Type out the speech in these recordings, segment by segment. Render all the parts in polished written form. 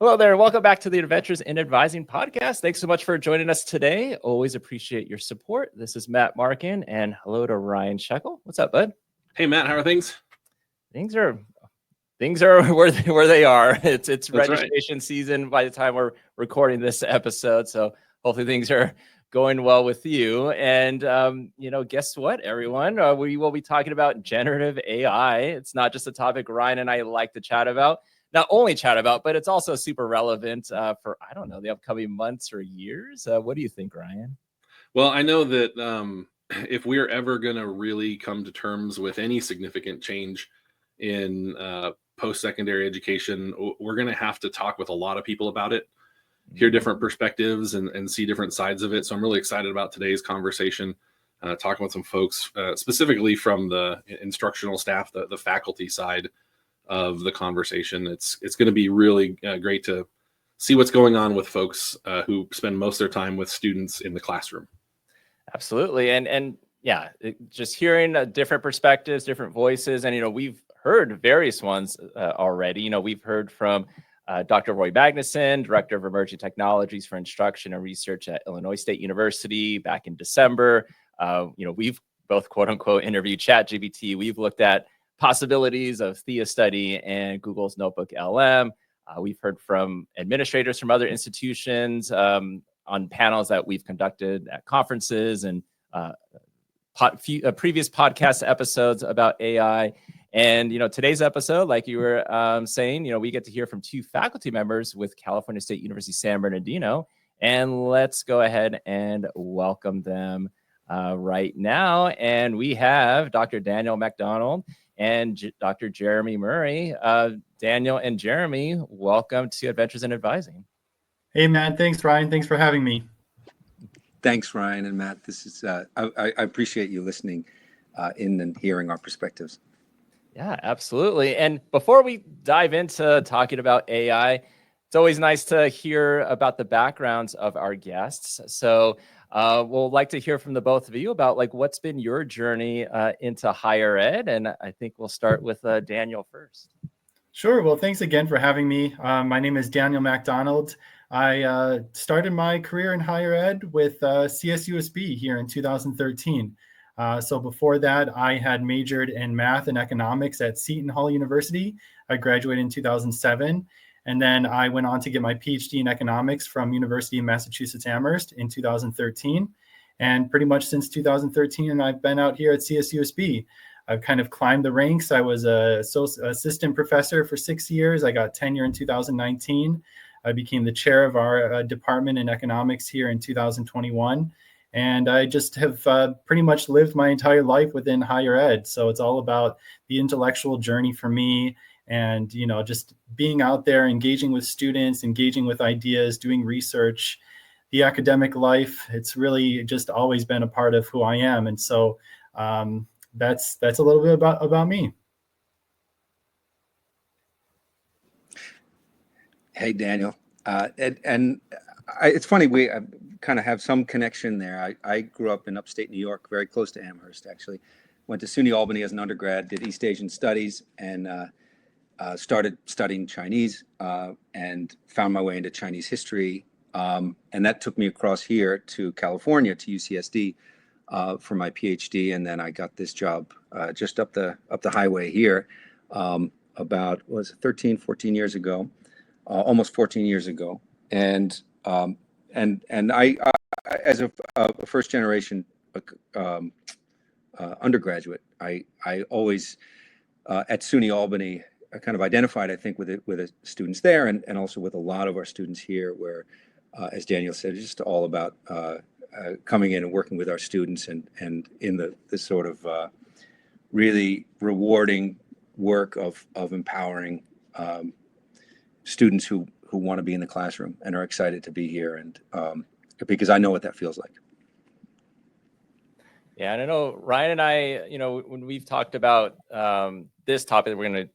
Hello there. Welcome back to the Adventures in Advising podcast. Thanks so much for joining us today. Always appreciate your support. This is Matt Markin, and hello to Ryan Shekel. What's up, bud? Hey, Matt. How are things? Things are where they are. It's That's registration season by the time we're recording this episode. So hopefully things are going well with you. And guess what, everyone? We will be talking about generative AI. It's not just a topic Ryan and I like to chat about. Not only chat about, but it's also super relevant for, I don't know, the upcoming months or years. What do you think, Ryan? Well, I know that if we're ever going to really come to terms with any significant change in post-secondary education, we're going to have to talk with a lot of people about it, hear different perspectives and see different sides of it. So I'm really excited about today's conversation, talking with some folks, specifically from the instructional staff, the faculty side of the conversation. It's going to be really great to see what's going on with folks who spend most of their time with students in the classroom. Absolutely. And yeah, just hearing different perspectives, different voices. And, we've heard various ones already. We've heard from Dr. Roy Magnuson, Director of Emerging Technologies for Instruction and Research at Illinois State University back in December. We've both, quote unquote, interviewed ChatGPT. We've looked at possibilities of Thea Study and Google's Notebook LM. We've heard from administrators from other institutions on panels that we've conducted at conferences and previous podcast episodes about AI. And, today's episode, like you were saying, we get to hear from two faculty members with California State University, San Bernardino. And let's go ahead and welcome them right now. And we have Dr. Daniel MacDonald and Dr. Jeremy Murray. Daniel and Jeremy, welcome to Adventures in Advising. Hey, Matt. Thanks, Ryan. Thanks for having me. Thanks, Ryan and Matt. This is I appreciate you listening in and hearing our perspectives. Yeah, absolutely. And before we dive into talking about AI, it's always nice to hear about the backgrounds of our guests. So we'll like to hear from the both of you about what's been your journey into higher ed. And I think we'll start with Daniel first. Sure. Well, thanks again for having me. My name is Daniel MacDonald. I started my career in higher ed with CSUSB here in 2013. So before that, I had majored in math and economics at Seton Hall University. I graduated in 2007. And then I went on to get my PhD in economics from University of Massachusetts Amherst in 2013. And pretty much since 2013, I've been out here at CSUSB. I've kind of climbed the ranks. I was an assistant professor for 6 years. I got tenure in 2019. I became the chair of our department in economics here in 2021. And I just have pretty much lived my entire life within higher ed. So it's all about the intellectual journey for me. And, just being out there, engaging with students, engaging with ideas, doing research, the academic life, it's really just always been a part of who I am. And so that's a little bit about me. Hey, Daniel. It's funny, we kind of have some connection there. I grew up in upstate New York, very close to Amherst, actually. Went to SUNY Albany as an undergrad, did East Asian Studies, and started studying Chinese and found my way into Chinese history. And that took me across here to California, to UCSD for my PhD. And then I got this job just up the highway here about, 14 years ago, almost 14 years ago. And I as a first generation undergraduate, I always at SUNY Albany, I kind of identified, I think, with the students there and also with a lot of our students here, where, as Daniel said, it's just all about coming in and working with our students and in this sort of really rewarding work of empowering students who want to be in the classroom and are excited to be here, and because I know what that feels like. Yeah, and I know Ryan and I, when we've talked about this topic that we're going to,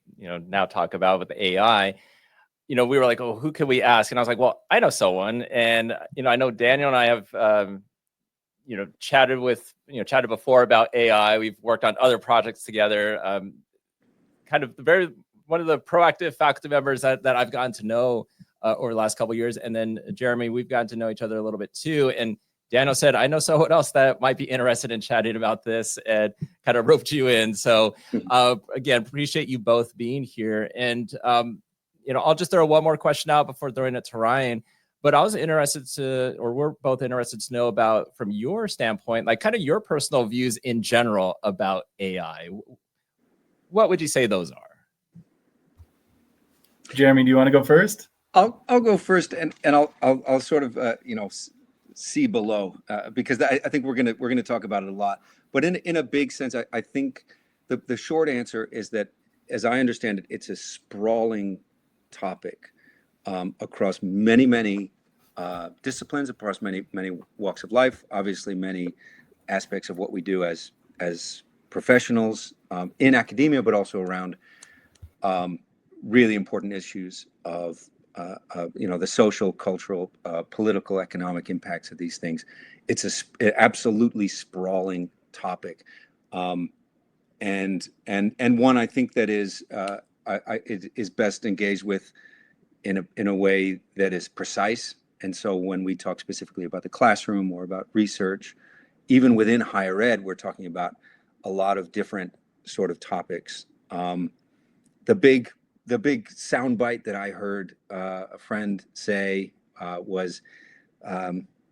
now talk about with AI, we were like, oh, who could we ask? And I was like, well, I know someone. And, I know Daniel and I have, chatted before about AI. We've worked on other projects together. Kind of one of the proactive faculty members that I've gotten to know over the last couple of years. And then Jeremy, we've gotten to know each other a little bit too. And Daniel said, I know someone else that might be interested in chatting about this, and kind of roped you in. So again, appreciate you both being here. And, I'll just throw one more question out before throwing it to Ryan. But I was interested we're both interested to know about, from your standpoint, like kind of your personal views in general about AI. What would you say those are? Jeremy, do you want to go first? I'll go first, and I'll sort of see below because I think we're gonna talk about it a lot. But in a big sense, I think the short answer is that, as I understand it, it's a sprawling topic across many disciplines, across many walks of life. Obviously, many aspects of what we do as professionals in academia, but also around really important issues of the social, cultural, political, economic impacts of these things. It's an absolutely sprawling topic, and one I think that is best engaged with in a way that is precise. And so when we talk specifically about the classroom or about research, even within higher ed, we're talking about a lot of different sort of topics. The big soundbite that I heard a friend say was,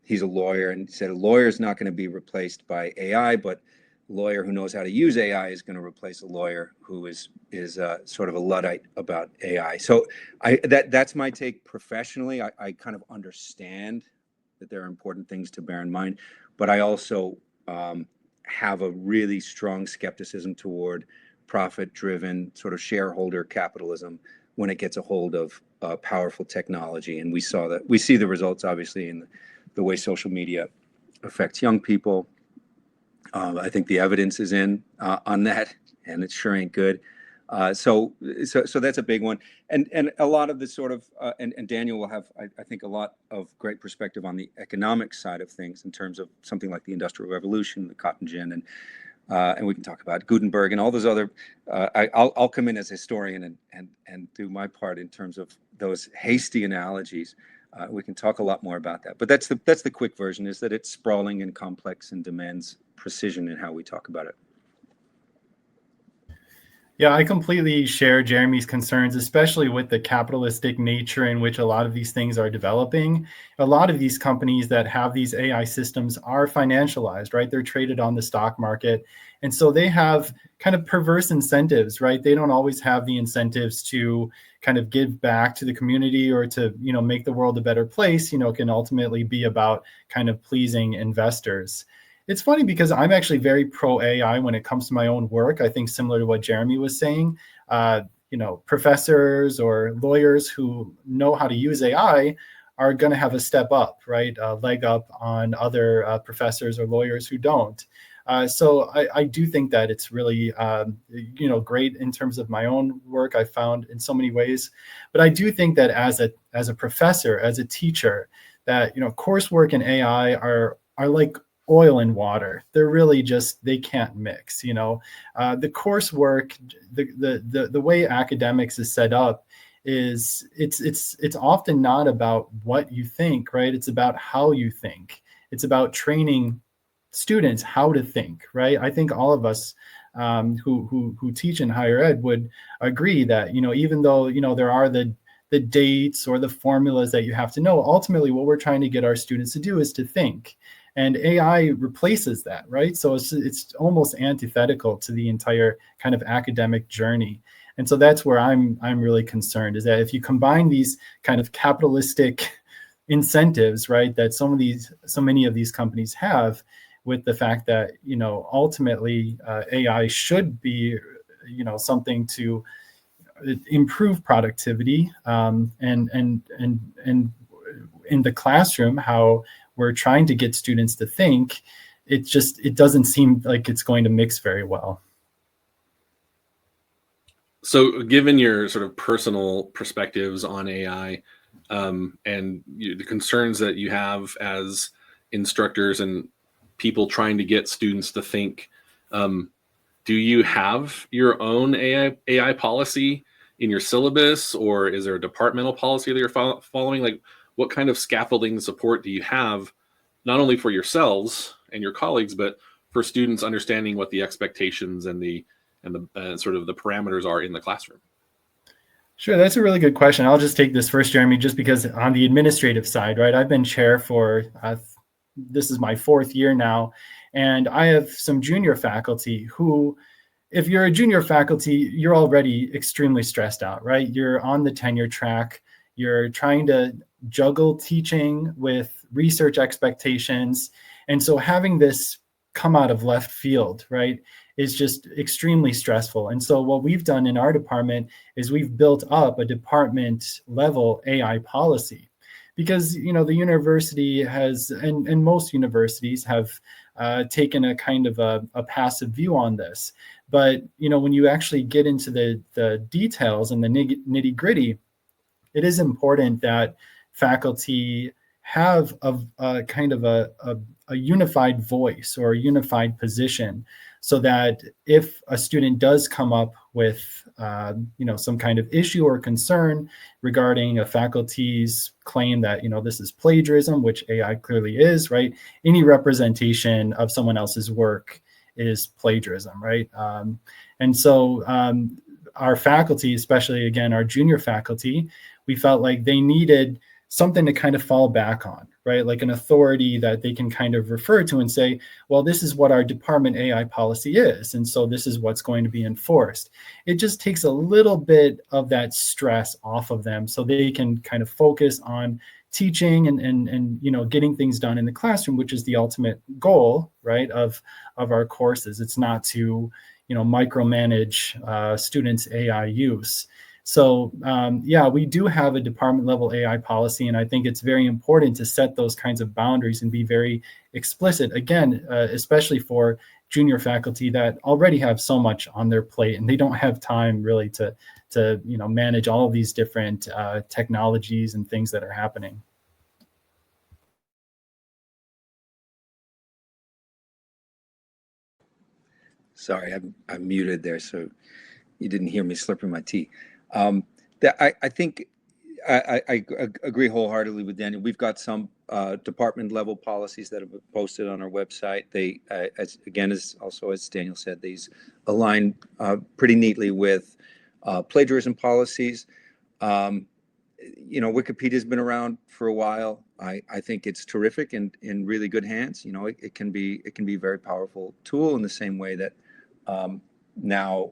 he's a lawyer, and he said, a lawyer is not going to be replaced by AI, but a lawyer who knows how to use AI is going to replace a lawyer who is sort of a Luddite about AI. So that's my take professionally. I kind of understand that there are important things to bear in mind, but I also have a really strong skepticism toward profit-driven sort of shareholder capitalism when it gets a hold of powerful technology. And we see the results, obviously, in the way social media affects young people. I think the evidence is on that, and it sure ain't good. So that's a big one. And a lot of the sort of, and Daniel will have, I think, a lot of great perspective on the economic side of things in terms of something like the Industrial Revolution, the cotton gin, and we can talk about Gutenberg and all those other. I'll come in as a historian and do my part in terms of those hasty analogies. We can talk a lot more about that, but that's the quick version, is that it's sprawling and complex and demands precision in how we talk about it. Yeah, I completely share Jeremy's concerns, especially with the capitalistic nature in which a lot of these things are developing. A lot of these companies that have these AI systems are financialized, right? They're traded on the stock market. And so they have kind of perverse incentives, right? They don't always have the incentives to kind of give back to the community or to, make the world a better place. It can ultimately be about kind of pleasing investors. It's funny because I'm actually very pro AI when it comes to my own work. I think similar to what Jeremy was saying, professors or lawyers who know how to use AI are going to have a step up, right? A leg up on other professors or lawyers who don't. So I do think that it's really, great in terms of my own work. I found in so many ways, but I do think that as a professor, as a teacher, that coursework and AI are like oil and water. They're really they can't mix. The coursework, the way academics is set up is it's often not about what you think, right? It's about how you think. It's about training students how to think, right? I think all of us who teach in higher ed would agree that even though there are the dates or the formulas that you have to know, ultimately what we're trying to get our students to do is to think. And AI replaces that, right? So it's almost antithetical to the entire kind of academic journey. And so that's where I'm really concerned, is that if you combine these kind of capitalistic incentives, right, that so many of these companies have, with the fact that ultimately AI should be something to improve productivity, and in the classroom, how we're trying to get students to think, it doesn't seem like it's going to mix very well. So given your sort of personal perspectives on AI, and the concerns that you have as instructors and people trying to get students to think, do you have your own AI policy in your syllabus, or is there a departmental policy that you're following? Like, what kind of scaffolding support do you have, not only for yourselves and your colleagues, but for students understanding what the expectations and the sort of the parameters are in the classroom? Sure, that's a really good question. I'll just take this first, Jeremy, just because on the administrative side, right? I've been chair for, this is my 4th year now, and I have some junior faculty who, if you're a junior faculty, you're already extremely stressed out, right? You're on the tenure track, you're trying to juggle teaching with research expectations. And so having this come out of left field, right, is just extremely stressful. And so what we've done in our department is we've built up a department level AI policy, because, you know, the university has, and most universities have taken a kind of a passive view on this. But, you know, when you actually get into the details and the nitty gritty, it is important that faculty have a kind of a unified voice or a unified position, so that if a student does come up with you know, some kind of issue or concern regarding a faculty's claim that, you know, this is plagiarism, which AI clearly is, right? Any representation of someone else's work is plagiarism, right? And so our faculty, especially again our junior faculty, we felt like they needed something to kind of fall back on, right? Like an authority that they can kind of refer to and say, well, this is what our department AI policy is, and so this is what's going to be enforced. It just takes a little bit of that stress off of them, so they can kind of focus on teaching and you know, getting things done in the classroom, which is the ultimate goal, right, of our courses. It's not to, you know, micromanage students' AI use. So yeah, we do have a department level AI policy, and I think it's very important to set those kinds of boundaries and be very explicit, again, especially for junior faculty that already have so much on their plate and they don't have time really to you know, manage all of these different technologies and things that are happening. Sorry, I'm muted there, so you didn't hear me slurping my tea. I think I agree wholeheartedly with Daniel. We've got some department level policies that have been posted on our website. They, as Daniel said, these align pretty neatly with plagiarism policies. You know, Wikipedia's been around for a while. I think it's terrific and in really good hands. You know, it can be a very powerful tool in the same way that now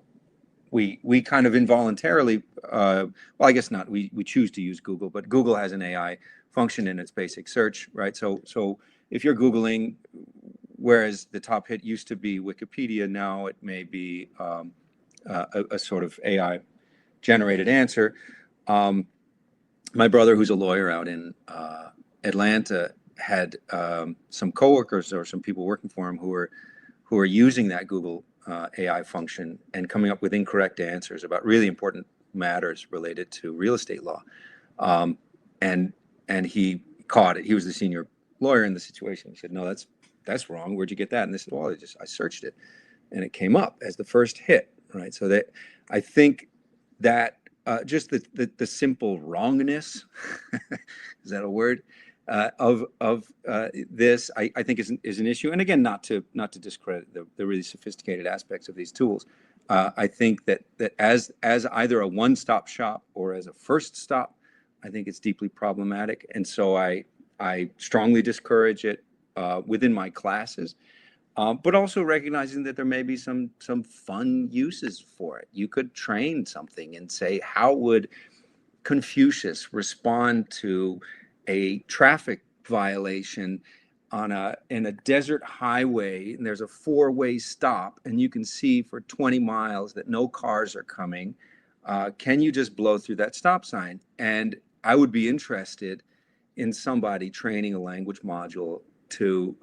we kind of involuntarily, well, I guess not, we choose to use Google, but Google has an AI function in its basic search, right? So if you're Googling, whereas the top hit used to be Wikipedia, now it may be a sort of AI generated answer. My brother, who's a lawyer out in Atlanta, had some coworkers or some people working for him who are using that Google AI function and coming up with incorrect answers about really important matters related to real estate law. And he caught it. He was the senior lawyer in the situation. He said, "No, that's wrong. Where'd you get that?" And they said, "Well, I searched it, and it came up as the first hit." Right. So that, I think that just the simple wrongness, is that a word? Of this, I think is an issue. And again, not to discredit the really sophisticated aspects of these tools. I think that as either a one-stop shop or as a first stop, I think it's deeply problematic. And so I strongly discourage it within my classes, but also recognizing that there may be some fun uses for it. You could train something and say, how would Confucius respond to a traffic violation in a desert highway, and there's a 4-way stop, and you can see for 20 miles that no cars are coming? Can you just blow through that stop sign? And I would be interested in somebody training a language model to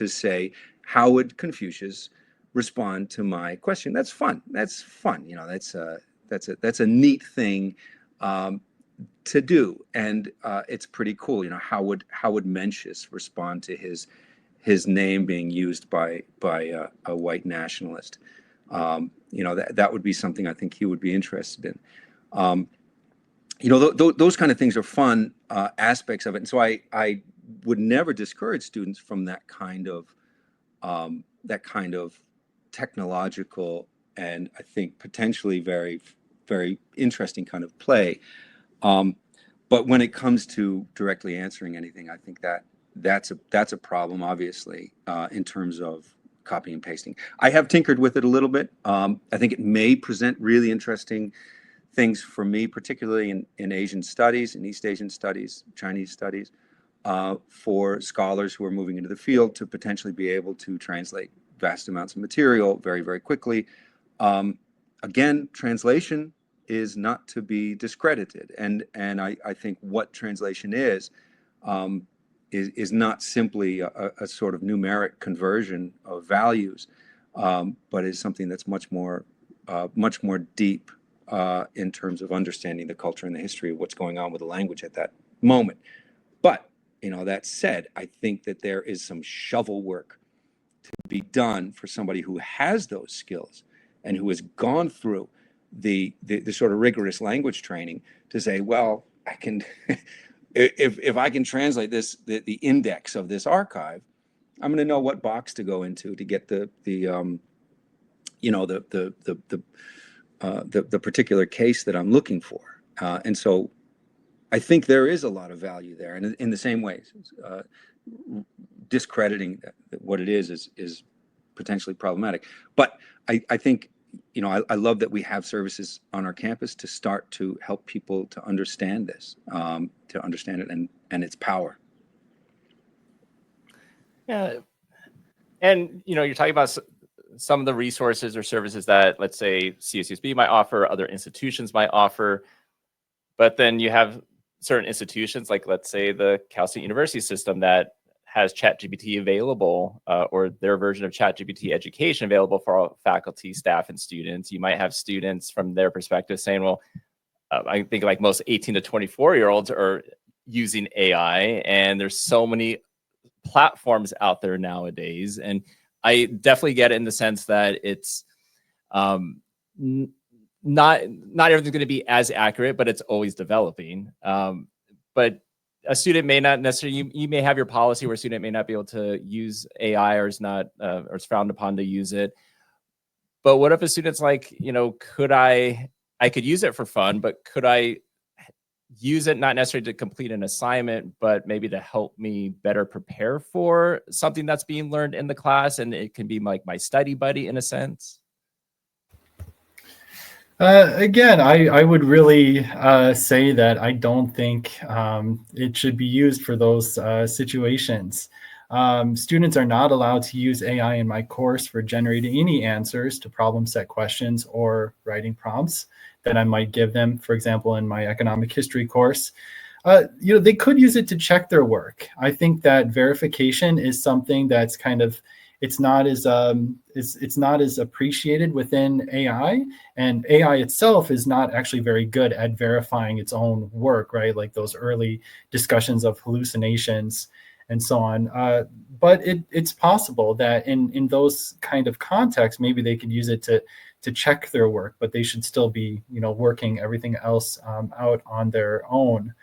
say, how would Confucius respond to my question? That's fun. You know, that's a neat thing to do, and it's pretty cool. You know, how would Mencius respond to his name being used by a white nationalist? You that would be something I think he would be interested in. Those kind of things are fun aspects of it. And so I would never discourage students from that kind of technological and I think potentially very, very interesting kind of play. But when it comes to directly answering anything, I think that's a problem, obviously, in terms of copy and pasting. I have tinkered with it a little bit. I think it may present really interesting things for me, particularly in Asian studies, in East Asian studies, Chinese studies, for scholars who are moving into the field to potentially be able to translate vast amounts of material very, very quickly. Again, translation is not to be discredited, and I think what translation is not simply a sort of numeric conversion of values, but is something that's much more deep in terms of understanding the culture and the history of what's going on with the language at that moment. But that said, I think that there is some shovel work to be done for somebody who has those skills and who has gone through the sort of rigorous language training to say, well, I can, if I can translate the index of this archive, I'm going to know what box to go into to get the particular case that I'm looking for. And so I think there is a lot of value there. And in the same way, discrediting what it is potentially problematic. But I think, I love that we have services on our campus to start to help people to understand this, to understand it and its power. Yeah. And, you're talking about some of the resources or services that, let's say, CSUSB might offer, other institutions might offer. But then you have certain institutions, like, let's say, the Cal State University system that has ChatGPT available, or their version of ChatGPT education available for all faculty, staff, and students. You might have students from their perspective saying, well, I think like most 18 to 24-year-olds are using AI, and there's so many platforms out there nowadays. And I definitely get it in the sense that it's not everything's going to be as accurate, but it's always developing. But a student may not necessarily, you may have your policy where a student may not be able to use AI or is not, or is frowned upon to use it. But what if a student's like, I could use it for fun, but could I use it not necessarily to complete an assignment, but maybe to help me better prepare for something that's being learned in the class, and it can be like my study buddy in a sense? Again, I would really say that I don't think it should be used for those situations. Students are not allowed to use AI in my course for generating any answers to problem set questions or writing prompts that I might give them. For example, in my economic history course, they could use it to check their work. I think that verification is something that's kind of, it's not as appreciated within AI, and AI itself is not actually very good at verifying its own work, right? Like those early discussions of hallucinations and so on. But it's possible that in those kind of contexts, maybe they could use it to check their work, but they should still be, working everything else out on their own.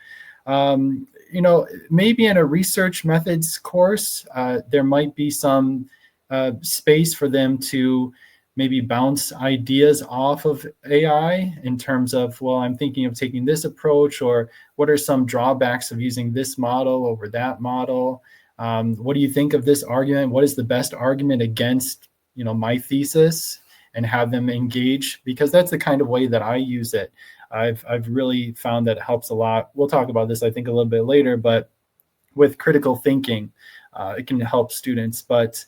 Maybe in a research methods course, there might be some space for them to maybe bounce ideas off of AI in terms of, well, I'm thinking of taking this approach, or what are some drawbacks of using this model over that model? What do you think of this argument? What is the best argument against, my thesis? And have them engage, because that's the kind of way that I use it. I've really found that it helps a lot. We'll talk about this, I think, a little bit later, but with critical thinking, it can help students. But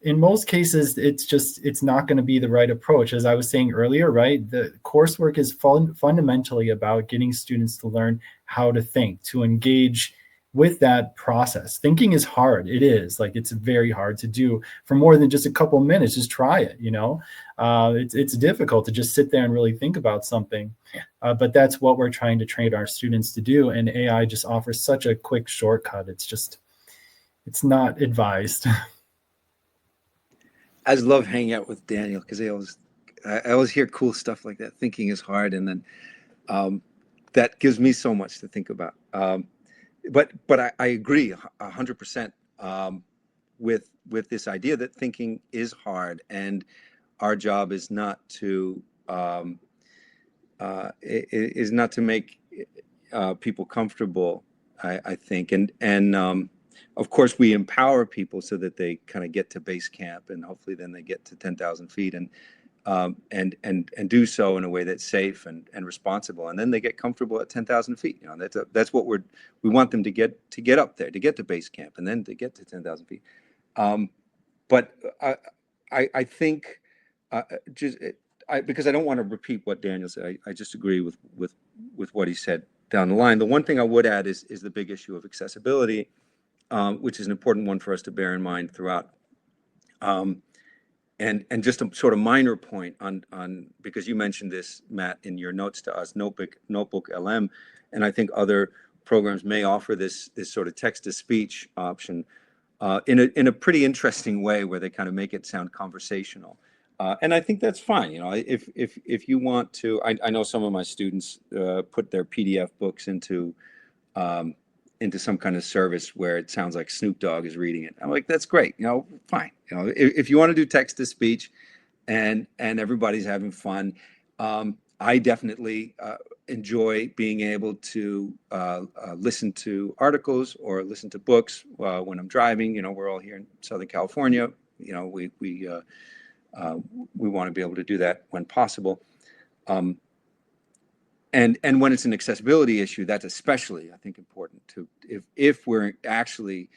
in most cases, it's not going to be the right approach. As I was saying earlier, right? The coursework is fundamentally about getting students to learn how to think, to engage with that process. Thinking is hard. It is. Like, it's very hard to do for more than just a couple of minutes. Just try it, It's difficult to just sit there and really think about something. But that's what we're trying to train our students to do. And AI just offers such a quick shortcut. It's not advised. I just love hanging out with Daniel because he always I always hear cool stuff like that. Thinking is hard, and then that gives me so much to think about. But I agree 100% with this idea that thinking is hard, and our job is not to make people comfortable. I think, and of course we empower people so that they kind of get to base camp, and hopefully then they get to 10,000 feet, and do so in a way that's safe and responsible, and then they get comfortable at 10,000 feet. You know, that's what we want them to get up there, to get to base camp, and then to get to 10,000 feet. But I think because I don't want to repeat what Daniel said, I just agree with what he said down the line. The one thing I would add is the big issue of accessibility, which is an important one for us to bear in mind throughout. And just a sort of minor point on because you mentioned this, Matt, in your notes to us, Notebook LM, and I think other programs may offer this sort of text to speech option in a pretty interesting way, where they kind of make it sound conversational. And I think that's fine. You know, if you want to, I know some of my students put their PDF books into some kind of service where it sounds like Snoop Dogg is reading it. I'm like, that's great. You know, fine. You know, if you want to do text to speech, and everybody's having fun, I definitely enjoy being able to listen to articles or listen to books when I'm driving. You know, we're all here in Southern California. You know, we want to be able to do that when possible. And when it's an accessibility issue, that's especially, I think, important to, if we're actually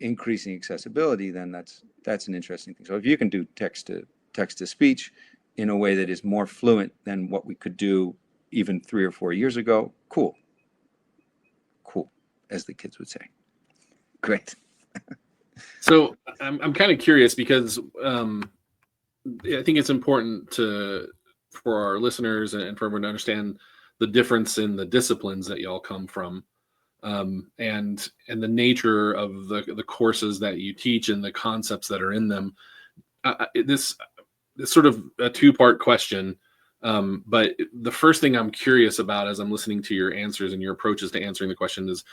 increasing accessibility, then that's an interesting thing. So if you can do text to speech in a way that is more fluent than what we could do even 3 or 4 years ago, cool, as the kids would say. Great. So I'm kind of curious, because I think it's important for our listeners and for everyone to understand the difference in the disciplines that y'all come from, and the nature of the courses that you teach and the concepts that are in them. This is sort of a two-part question, but the first thing I'm curious about as I'm listening to your answers and your approaches to answering the question is,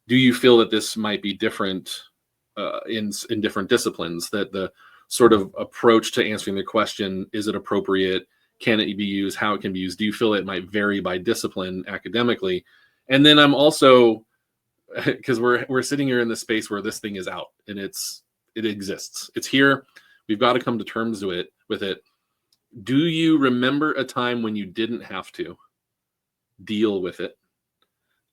do you feel that this might be different in different disciplines, that the sort of approach to answering the question, is it appropriate? Can it be used? How it can be used? Do you feel it might vary by discipline academically? And then I'm also, because we're sitting here in this space where this thing is out and it exists. It's here. We've got to come to terms with it. Do you remember a time when you didn't have to deal with it?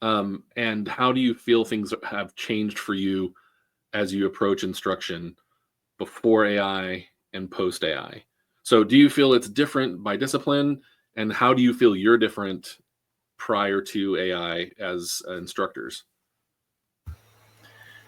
And how do you feel things have changed for you as you approach instruction before AI and post AI? So do you feel it's different by discipline, and how do you feel you're different prior to AI as instructors?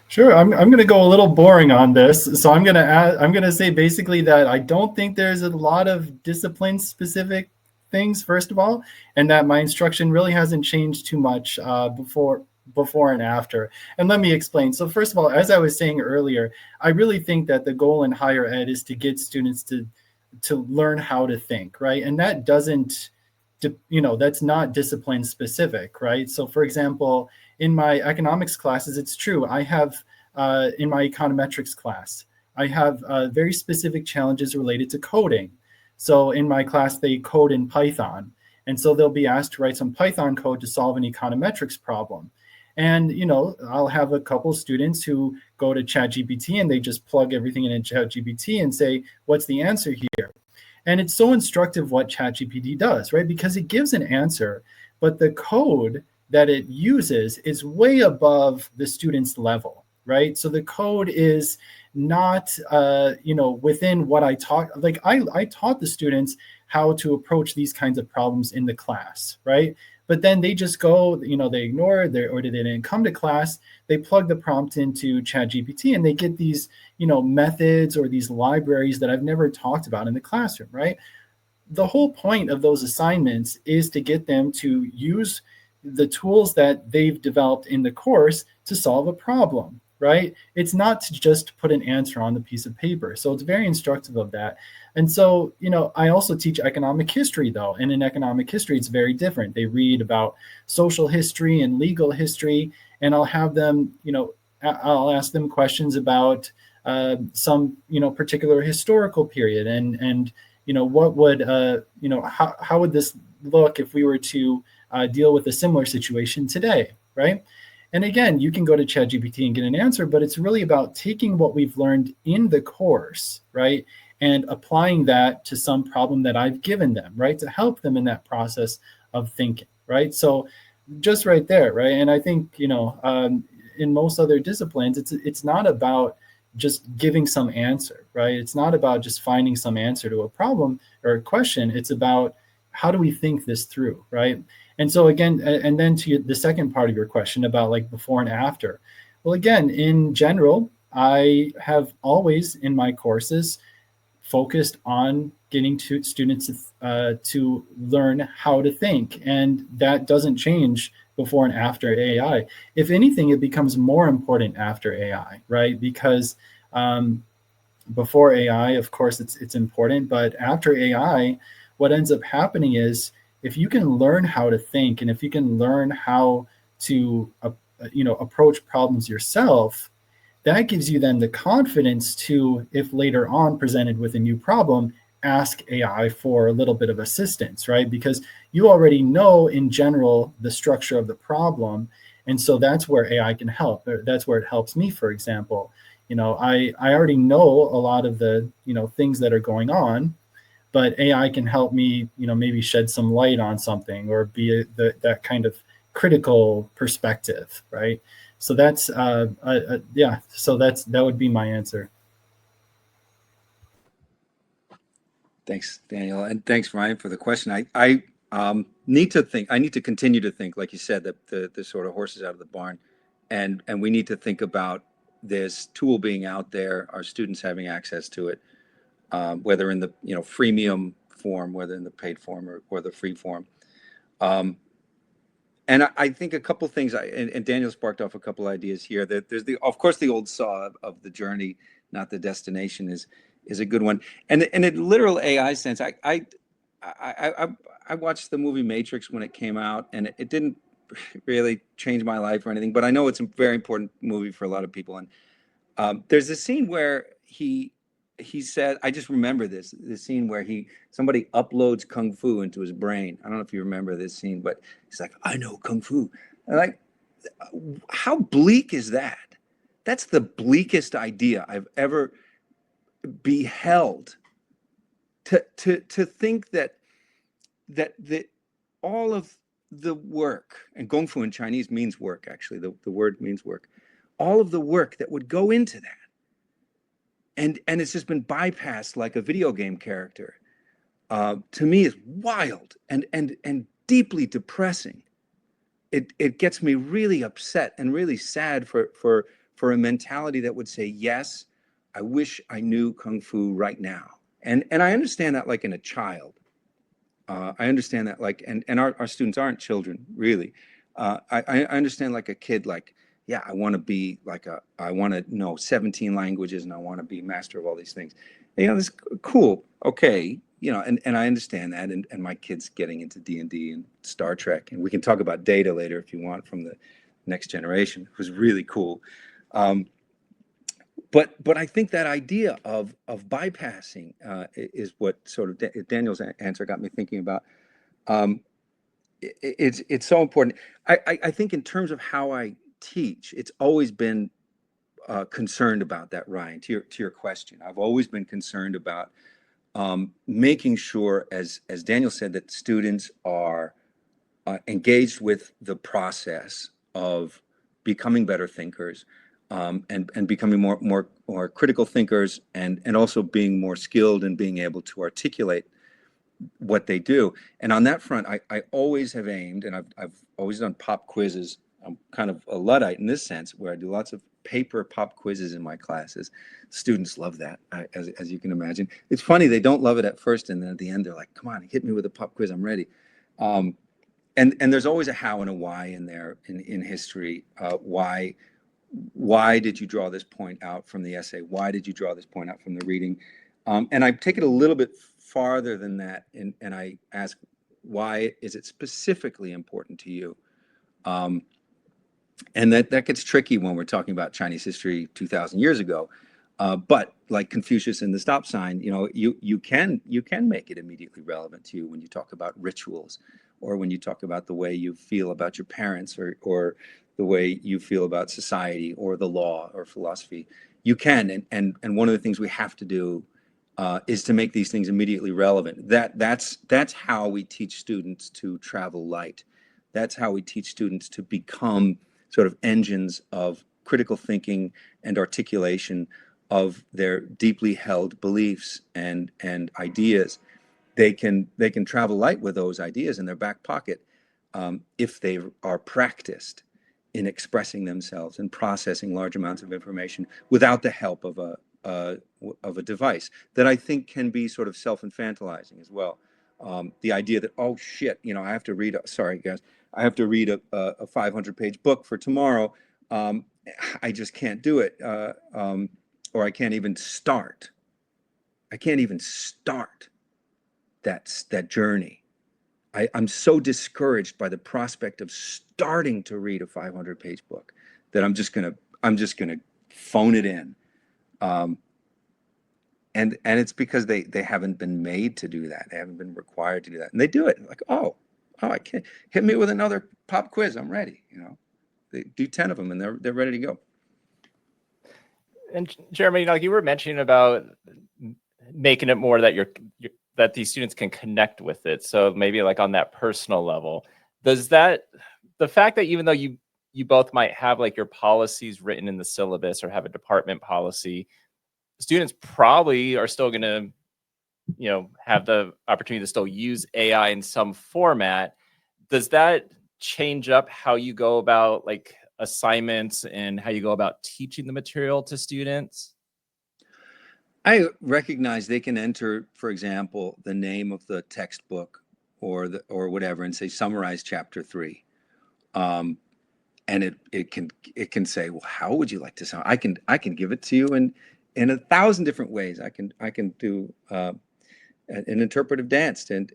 Sure, I'm going to go a little boring on this. So I'm going to say basically that I don't think there's a lot of discipline specific things, first of all, and that my instruction really hasn't changed too much before and after. And let me explain. So first of all, as I was saying earlier, I really think that the goal in higher ed is to get students to learn how to think, right? And that doesn't, that's not discipline specific, right? So for example, in my economics classes, it's true. I have, in my econometrics class, I have very specific challenges related to coding. So in my class, they code in Python. And so they'll be asked to write some Python code to solve an econometrics problem. And, I'll have a couple students who go to ChatGPT and they just plug everything in ChatGPT and say, what's the answer here? And it's so instructive what ChatGPT does, right? Because it gives an answer, but the code that it uses is way above the student's level, right? So the code is not, within what I taught. Like I taught the students how to approach these kinds of problems in the class, right? But then they just go, they ignore it, or they didn't come to class. They plug the prompt into ChatGPT and they get these, methods or these libraries that I've never talked about in the classroom, right? The whole point of those assignments is to get them to use the tools that they've developed in the course to solve a problem, right? It's not to just put an answer on the piece of paper. So it's very instructive of that. And so, I also teach economic history, though. And in economic history, it's very different. They read about social history and legal history, and I'll have them, I'll ask them questions about some, particular historical period, and what would, how would this look if we were to deal with a similar situation today, right? And again, you can go to ChatGPT and get an answer, but it's really about taking what we've learned in the course, right, and applying that to some problem that I've given them, right, to help them in that process of thinking, right? So just right there, right? And I think, in most other disciplines, it's not about just giving some answer, right? It's not about just finding some answer to a problem or a question. It's about how do we think this through, right? And so again, and then to the second part of your question about like before and after. Well, again, in general, I have always in my courses focused on getting students to learn how to think. And that doesn't change before and after AI. If anything, it becomes more important after AI, right? Because before AI, of course, it's important, but after AI, what ends up happening is if you can learn how to think, and if you can learn how to approach problems yourself, that gives you then the confidence to, if later on presented with a new problem, ask AI for a little bit of assistance, right? Because you already know in general the structure of the problem. And so that's where AI can help. That's where it helps me, for example. I already know a lot of the, things that are going on, but AI can help me, maybe shed some light on something or be that kind of critical perspective, right? So that's So that would be my answer. Thanks, Daniel, and thanks, Ryan, for the question. I need to think. I need to continue to think, like you said, that the sort of horses out of the barn, and we need to think about this tool being out there, our students having access to it, whether in the freemium form, whether in the paid form or the free form. And I think a couple things, and Daniel sparked off a couple ideas here. That there's of course, the old saw of the journey, not the destination, is a good one. And in a literal AI sense, I watched the movie Matrix when it came out, and it didn't really change my life or anything. But I know it's a very important movie for a lot of people. And there's a scene where he said, I just remember this scene where somebody uploads kung fu into his brain. I don't know if you remember this scene, but he's like, I know kung fu. And like, how bleak is that? That's the bleakest idea I've ever beheld. To think that all of the work, and kung fu in Chinese means work, actually, the word means work, all of the work that would go into that. And it's just been bypassed like a video game character. To me, is wild and deeply depressing. It gets me really upset and really sad for a mentality that would say, yes, I wish I knew kung fu right now. And I understand that like in a child. I understand that like, and our students aren't children really. I understand like a kid, like, yeah, I want to be I want to know 17 languages and I want to be master of all these things. And, this cool. Okay. And I understand that. And my kid's getting into D&D and Star Trek, and we can talk about Data later if you want, from the Next Generation. It was really cool. But I think that idea of bypassing is what sort of Daniel's answer got me thinking about. It's so important. I think in terms of how I teach, it's always been concerned about that, Ryan. To your question, I've always been concerned about making sure, as Daniel said, that students are engaged with the process of becoming better thinkers, and becoming more critical thinkers, and also being more skilled in being able to articulate what they do. And on that front, I always have aimed, and I've always done pop quizzes. I'm kind of a Luddite in this sense, where I do lots of paper pop quizzes in my classes. Students love that, as you can imagine. It's funny, they don't love it at first, and then at the end they're like, come on, hit me with a pop quiz, I'm ready. And there's always a how and a why in there in history. Why why did you draw this point out from the essay? Why did you draw this point out from the reading? And I take it a little bit farther than that, and I ask, why is it specifically important to you? And that gets tricky when we're talking about Chinese history 2,000 years ago. But like Confucius and the stop sign, you can make it immediately relevant to you when you talk about rituals, or when you talk about the way you feel about your parents, or the way you feel about society or the law or philosophy. You can, and one of the things we have to do is to make these things immediately relevant. That's how we teach students to travel light. That's how we teach students to become sort of engines of critical thinking and articulation of their deeply held beliefs and ideas. They can travel light with those ideas in their back pocket if they are practiced in expressing themselves and processing large amounts of information without the help of a device that I think can be sort of self-infantilizing as well. The idea that, oh shit, I have to read, sorry guys, I have to read a 500-page book for tomorrow. I just can't do it. Or I can't even start. I can't even start that journey. I'm so discouraged by the prospect of starting to read a 500-page book that I'm just gonna phone it in. And it's because they haven't been made to do that. They haven't been required to do that, and they do it like, oh, I can't, hit me with another pop quiz, I'm ready. They do 10 of them and they're ready to go. And Jeremy, like you were mentioning about making it more that that these students can connect with it. So maybe like on that personal level, does the fact that even though you both might have like your policies written in the syllabus or have a department policy, students probably are still going to, have the opportunity to still use AI in some format. Does that change up how you go about like assignments and how you go about teaching the material to students? I recognize they can enter, for example, the name of the textbook or whatever, and say summarize chapter 3. And it can say, well, how would you like to sound? I can give it to you in 1,000 different ways. I can do an interpretive dance and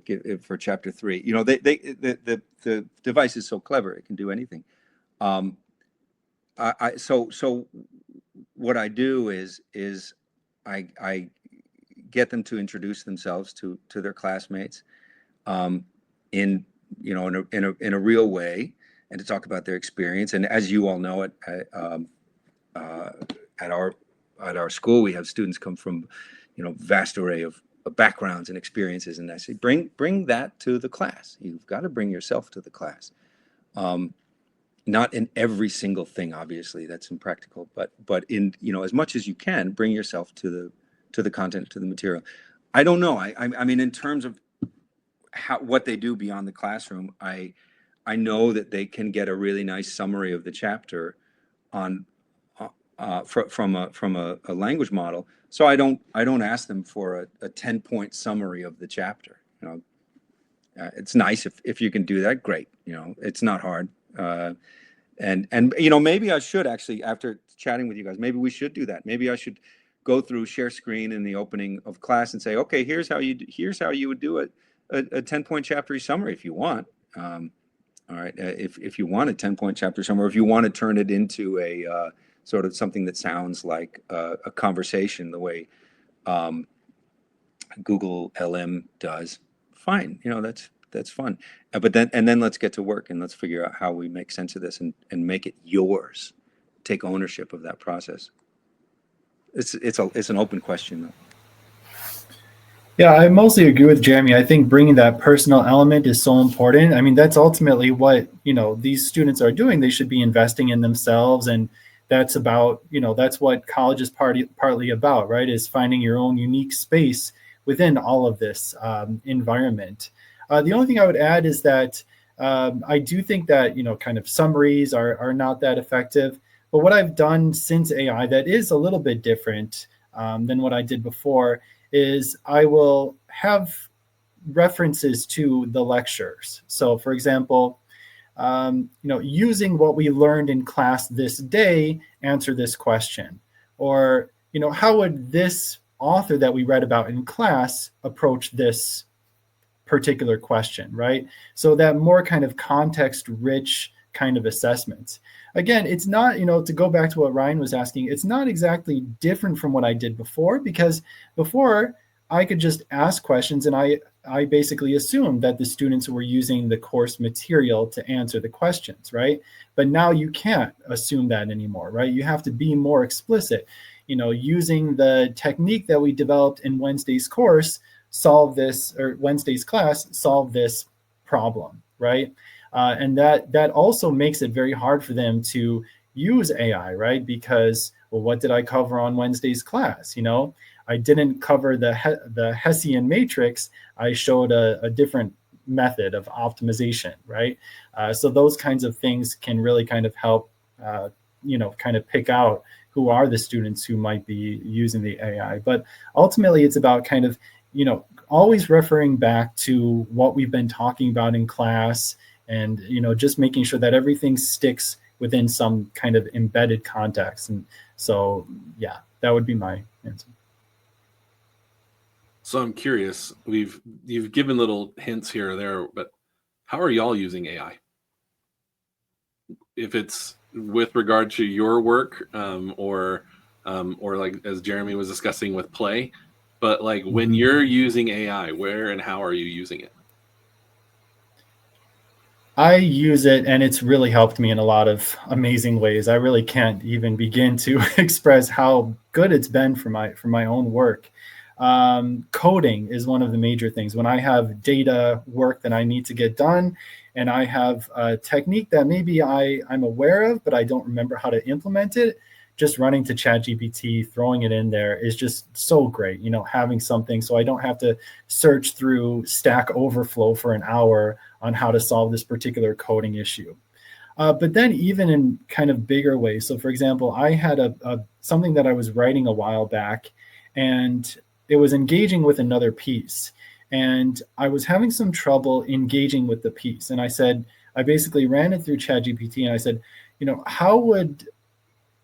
give it for chapter 3. The device is so clever, it can do anything. So what I do is I get them to introduce themselves to their classmates in a real way, and to talk about their experience. And as you all know, at our school, we have students come from vast array of backgrounds and experiences, and I say bring that to the class. You've got to bring yourself to the class. Not in every single thing, obviously, that's impractical, but in as much as you can, bring yourself to the content, to the material. I don't know. I mean, in terms of what they do beyond the classroom, I know that they can get a really nice summary of the chapter on from a language model. So I don't ask them for a 10-point summary of the chapter. It's nice if you can do that. Great. It's not hard. And maybe I should actually, after chatting with you guys, maybe we should do that. Maybe I should go through share screen in the opening of class and say, okay, here's how you would do a 10-point chapter summary if you want. All right, if you want a 10-point chapter summary, if you want to turn it into a sort of something that sounds like a conversation, the way Google LM does, fine. That's fun. But then let's get to work and let's figure out how we make sense of this and make it yours. Take ownership of that process. It's an open question though. Yeah, I mostly agree with Jeremy. I think bringing that personal element is so important. I mean, that's ultimately what, these students are doing. They should be investing in themselves. And that's about, that's what college is partly about, right? Is finding your own unique space within all of this environment. The only thing I would add is that I do think that, kind of summaries are not that effective. But what I've done since AI that is a little bit different than what I did before is I will have references to the lectures. So for example, using what we learned in class this day, answer this question. Or, how would this author that we read about in class approach this particular question, right? So that more kind of context-rich kind of assessments. Again, it's not, to go back to what Ryan was asking, it's not exactly different from what I did before, because before I could just ask questions and I basically assumed that the students were using the course material to answer the questions, right? But now you can't assume that anymore, right? You have to be more explicit, using the technique that we developed in Wednesday's course, solve this, or Wednesday's class, solve this problem, right? And that also makes it very hard for them to use AI, right? Because, well, what did I cover on Wednesday's class? I didn't cover the Hessian matrix. I showed a different method of optimization, right? So those kinds of things can really kind of help, kind of pick out who are the students who might be using the AI. But ultimately, it's about kind of, always referring back to what we've been talking about in class, and just making sure that everything sticks within some kind of embedded context. And so, yeah, that would be my answer. So I'm curious, you've given little hints here or there, but how are y'all using AI? If it's with regard to your work, or like as Jeremy was discussing with play, but like when you're using AI, where and how are you using it? I use it, and it's really helped me in a lot of amazing ways. I really can't even begin to express how good it's been for my own work. Coding is one of the major things. When I have data work that I need to get done, and I have a technique that maybe I'm aware of, but I don't remember how to implement it, just running to ChatGPT, throwing it in there is just so great, having something so I don't have to search through Stack Overflow for an hour on how to solve this particular coding issue. But then even in kind of bigger ways. So for example, I had something that I was writing a while back, and it was engaging with another piece. And I was having some trouble engaging with the piece. And I basically ran it through ChatGPT, and I said,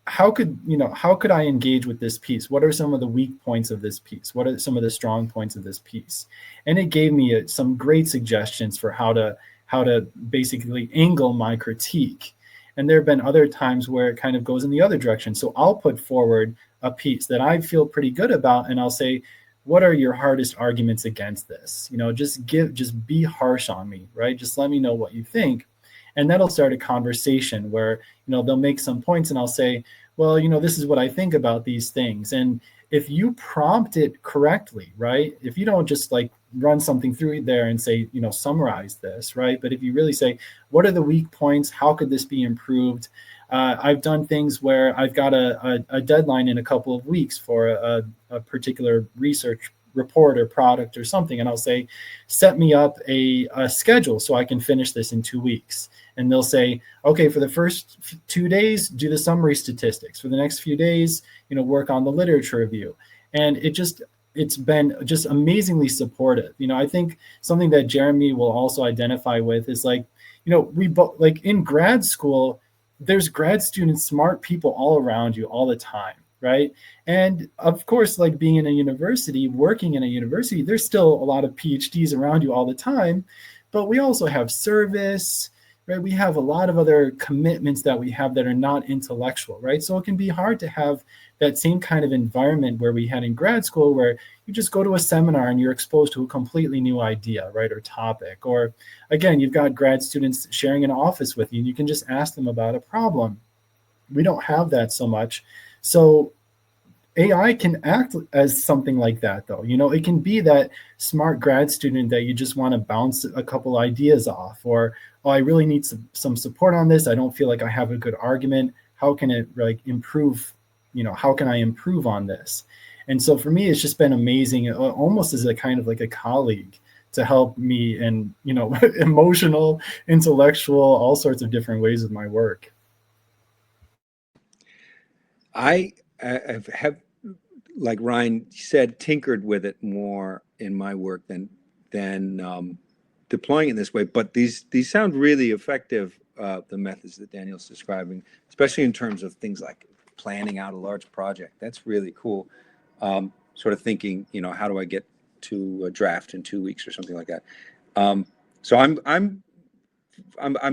how could I engage with this piece? What are some of the weak points of this piece? What are some of the strong points of this piece? And it gave me some great suggestions for how to basically angle my critique. And there have been other times where it kind of goes in the other direction. So I'll put forward a piece that I feel pretty good about, and I'll say, what are your hardest arguments against this? Just be harsh on me, right? Just let me know what you think. And that'll start a conversation where, they'll make some points, and I'll say, well, this is what I think about these things. And if you prompt it correctly, right? If you don't just like run something through there and say, summarize this, right? But if you really say, what are the weak points? How could this be improved? I've done things where I've got a deadline in a couple of weeks for a particular research report or product or something. And I'll say, set me up a schedule so I can finish this in 2 weeks. And they'll say, okay, for the first 2 days, do the summary statistics. For the next few days, work on the literature review. And it's been just amazingly supportive. I think something that Jeremy will also identify with is like, we both, like in grad school, there's grad students, smart people all around you all the time, right? And of course, like being in a university, working in a university, there's still a lot of PhDs around you all the time, but we also have service, right? We have a lot of other commitments that we have that are not intellectual, right? So it can be hard to have that same kind of environment where we had in grad school, where you just go to a seminar and you're exposed to a completely new idea, right, or topic. Or again, you've got grad students sharing an office with you, and you can just ask them about a problem. We don't have that so much. So AI can act as something like that, though. It can be that smart grad student that you just want to bounce a couple ideas off, or, oh, I really need some support on this. I don't feel like I have a good argument. How can it improve? How can I improve on this? And so for me, it's just been amazing, almost as a kind of like a colleague to help me in, emotional, intellectual, all sorts of different ways with my work. I have, like Ryan said, tinkered with it more in my work than deploying it this way. But these sound really effective the methods that Daniel's describing, especially in terms of things like planning out a large project. That's really cool. Sort of thinking, how do I get to a draft in 2 weeks or something like that. So I'm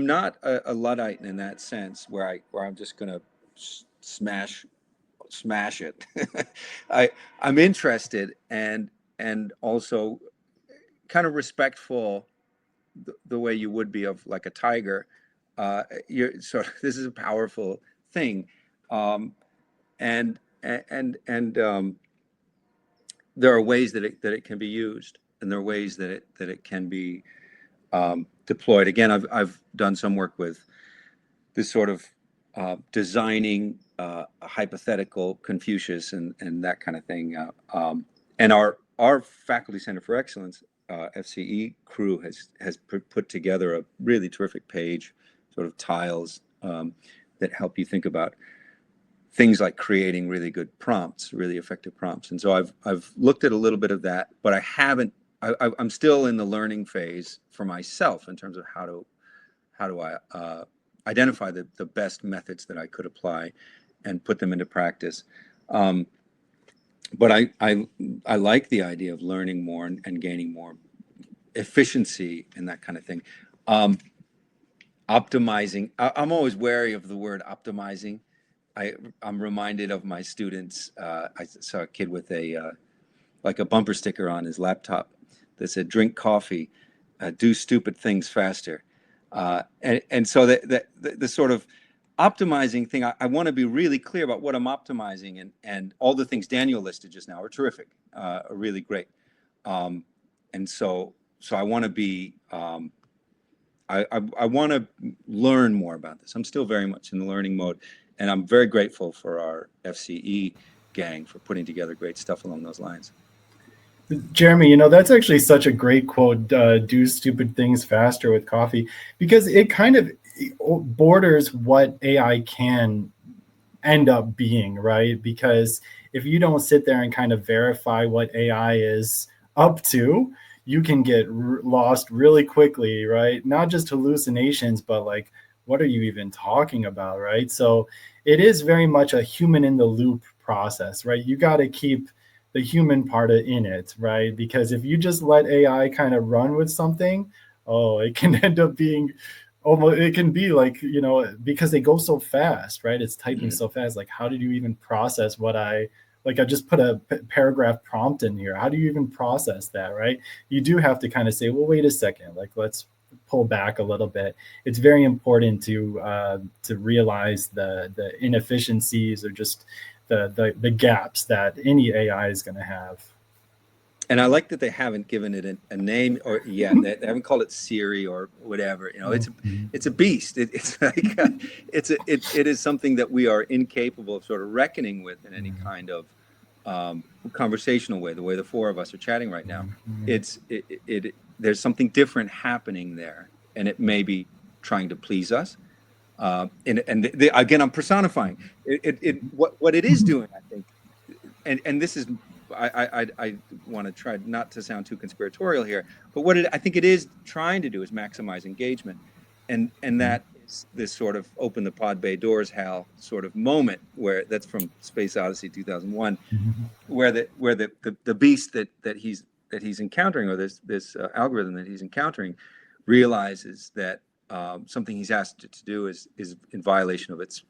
not a Luddite in that sense where I'm just gonna smash it. I'm interested and also kind of respectful the way you would be of like a tiger. This is a powerful thing, and there are ways that it can be used, and there are ways that it can be deployed. Again, I've done some work with this sort of designing a hypothetical Confucius and that kind of thing. And our Faculty Center for Excellence, FCE crew has put together a really terrific page, sort of tiles that help you think about things like creating really good prompts, really effective prompts. And so I've looked at a little bit of that, but I haven't. I'm still in the learning phase for myself in terms of how do I identify the best methods that I could apply and put them into practice. But I like the idea of learning more and gaining more efficiency and that kind of thing. Optimizing. I'm always wary of the word optimizing. I'm reminded of my students. I saw a kid with like a bumper sticker on his laptop that said, "Drink coffee, do stupid things faster." And so the sort of optimizing thing, I want to be really clear about what I'm optimizing, and all the things Daniel listed just now are terrific, are really great. And so I want to be, I want to learn more about this. I'm still very much in the learning mode, and I'm very grateful for our FCE gang for putting together great stuff along those lines. Jeremy, that's actually such a great quote, do stupid things faster with coffee, because it kind of borders what AI can end up being, right? Because if you don't sit there and kind of verify what AI is up to, you can get lost really quickly, right? Not just hallucinations, but like, what are you even talking about, right? So it is very much a human in the loop process, right? You got to keep the human part in it, right? Because if you just let AI kind of run with something, it can end up being almost, it can be like, because they go so fast, right? It's typing so fast. Like, how did you even process what I just put a paragraph prompt in here. How do you even process that, right? You do have to kind of say, well, wait a second, like, let's pull back a little bit. It's very important to realize the inefficiencies or just the gaps that any AI is going to have. And I like that they haven't given it a name, or they haven't called it Siri or whatever. It's a beast. It's like it is something that we are incapable of sort of reckoning with in any kind of conversational way. The way the four of us are chatting right now, there's something different happening there, and it may be trying to please us. Again, I'm personifying what it is doing, I think, and this is. I want to try not to sound too conspiratorial here, but what I think it is trying to do is maximize engagement, and that is this sort of open the pod bay doors, Hal, sort of moment where that's from Space Odyssey 2001, where the beast that he's encountering, or this algorithm that he's encountering, realizes that something he's asked it to do is in violation of its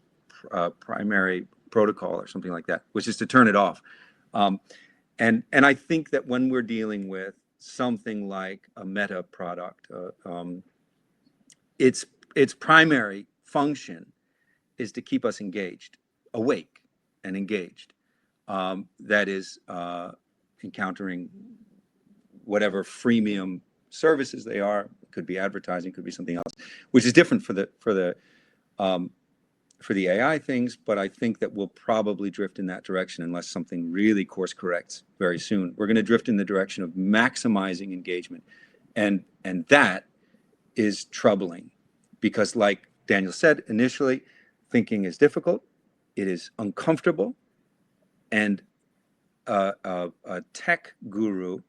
primary protocol or something like that, which is to turn it off. And I think that when we're dealing with something like a meta product, its primary function is to keep us engaged, awake and engaged. That is encountering whatever freemium services they are. It could be advertising, could be something else, which is different for the AI things, but I think that we'll probably drift in that direction unless something really course corrects very soon. We're going to drift in the direction of maximizing engagement, and that is troubling, because, like Daniel said initially, thinking is difficult, it is uncomfortable, and a tech guru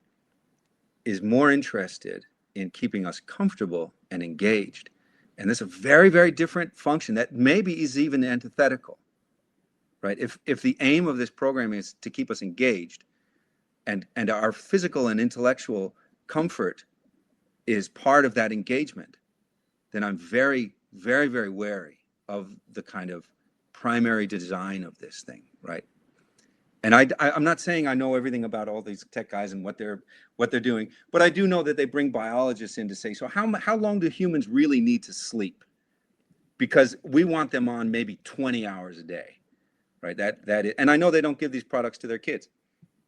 is more interested in keeping us comfortable and engaged And this is a very, very different function that maybe is even antithetical, right? If the aim of this program is to keep us engaged, and our physical and intellectual comfort is part of that engagement, then I'm very, very, very wary of the kind of primary design of this thing, right? And I'm not saying I know everything about all these tech guys and what they're doing, but I do know that they bring biologists in to say, so how long do humans really need to sleep? Because we want them on maybe 20 hours a day, right? That is, and I know they don't give these products to their kids,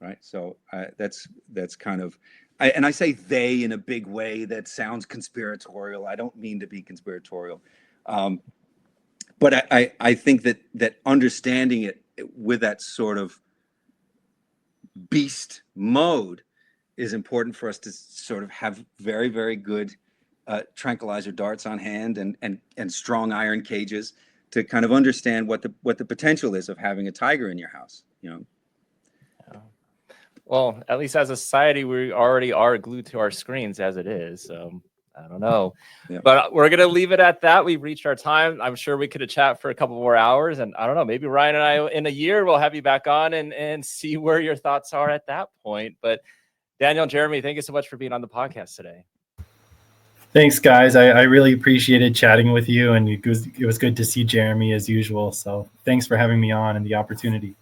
right? So that's kind of, and I say they in a big way that sounds conspiratorial. I don't mean to be conspiratorial, but I think that understanding it with that sort of beast mode is important for us to sort of have very, very good tranquilizer darts on hand and strong iron cages to kind of understand what the potential is of having a tiger in your house, you know. Well, at least as a society, we already are glued to our screens as it is. So I don't know. Yeah. But we're going to leave it at that. We've reached our time. I'm sure we could have chat for a couple more hours. And I don't know, maybe Ryan and I in a year, we'll have you back on and see where your thoughts are at that point. But Daniel and Jeremy, thank you so much for being on the podcast today. Thanks, guys. I really appreciated chatting with you, and it was good to see Jeremy as usual. So thanks for having me on and the opportunity.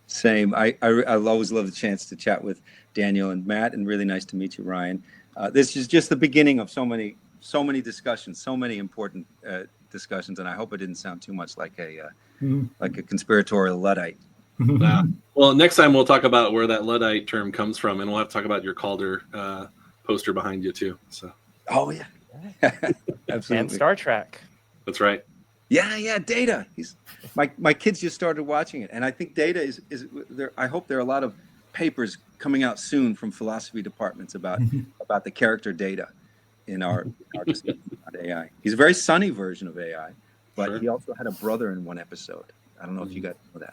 Same. I always love the chance to chat with Daniel and Matt, and really nice to meet you, Ryan. This is just the beginning of so many discussions, so many important discussions, and I hope it didn't sound too much like a conspiratorial Luddite. Well, next time we'll talk about where that Luddite term comes from, and we'll have to talk about your Calder poster behind you too. So. Oh yeah, absolutely. And Star Trek. That's right. Yeah, Data. He's my kids just started watching it, and I think Data is there. I hope there are a lot of papers coming out soon from philosophy departments about the character Data in our discussion about AI. He's a very sunny version of AI, but he also had a brother in one episode. I don't know if you guys know that.